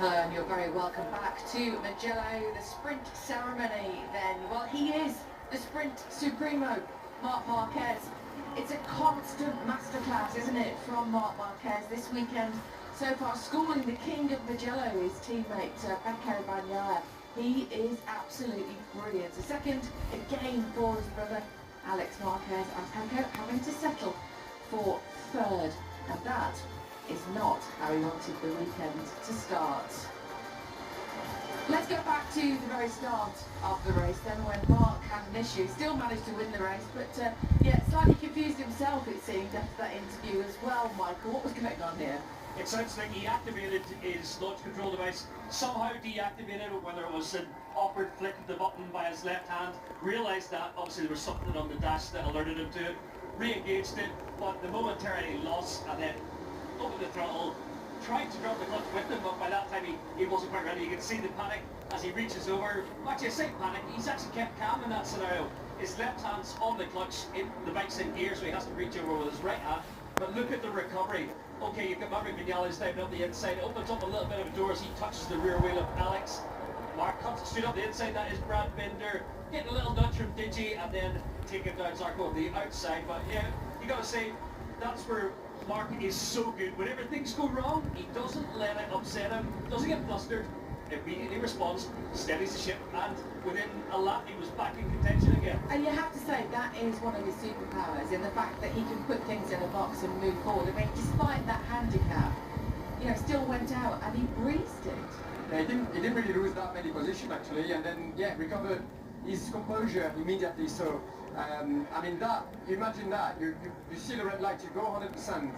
Hello and you're very welcome back to Mugello, the sprint ceremony then. Well, he is the sprint supremo, Marc Marquez. It's a constant masterclass, isn't it, from Marc Marquez this weekend. So far, schooling the king of Mugello, his teammate Pecco Bagnaia. He is absolutely brilliant. A second again for his brother Alex Marquez, and Pecco having to settle for third. And that is not how he wanted the weekend to start. Let's go back to the very start of the race then, when Marc had an issue. Still managed to win the race, but yeah, slightly confused himself, it seemed, after that interview as well. Michael, what was going on here? It sounds like he activated his launch control device, somehow deactivated it, whether it was an awkward flick of the button by his left hand, realised that obviously there was something on the dash that alerted him to it, re-engaged it, but the momentary loss, and then opened the throttle, tried to drop the clutch with him, but by that time he wasn't quite ready. You can see the panic as he reaches over. Actually, I say panic, he's actually kept calm in that scenario. His left hand's on the clutch, the bike's in gear, so he has to reach over with his right hand. But look at the recovery. Okay, you've got Maverick Vinales diving up the inside. It opens up a little bit of a door as he touches the rear wheel of Alex. Marc comes straight up the inside, that is Brad Binder. Getting a little nudge from Digi and then taking down Zarco on the outside. But yeah, you got to say, that's where Marc is so good. Whenever things go wrong, he doesn't let it upset him, doesn't get flustered, immediately responds, steadies the ship, and within a lap he was back in contention again. And you have to say that is one of his superpowers, in the fact that he can put things in a box and move forward. I mean, despite that handicap, still went out and he breezed it. Yeah, he didn't really lose that many positions actually, and then recovered his composure immediately. So I mean, imagine that you see the red light, you go 100%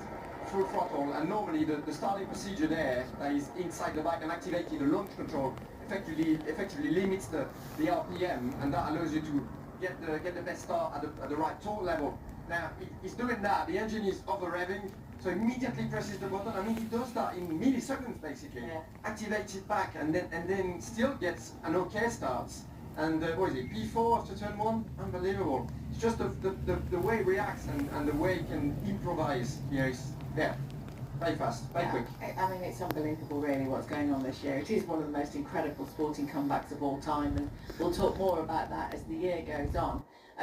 full throttle, and normally the starting procedure there is inside the bike and activating the launch control effectively limits the RPM, and that allows you to get the best start at the right torque level. Now he's doing that, the engine is over revving, so immediately presses the button. I mean, he does that in milliseconds basically. Yeah. Activates it back and then still gets an okay start. And what is it, P4 after turn 1? Unbelievable. It's just the way he reacts and the way he can improvise here is, very fast, very quick. I mean, it's unbelievable really what's going on this year. It is one of the most incredible sporting comebacks of all time, and we'll talk more about that as the year goes on.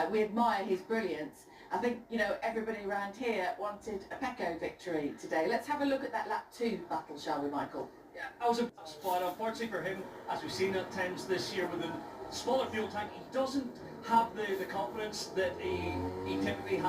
We admire his brilliance. I think, everybody around here wanted a Pecco victory today. Let's have a look at that lap 2 battle, shall we, Michael? Yeah, I was a spot. Unfortunately for him, as we've seen at times this year with a smaller fuel tank, he doesn't have the confidence that he typically has.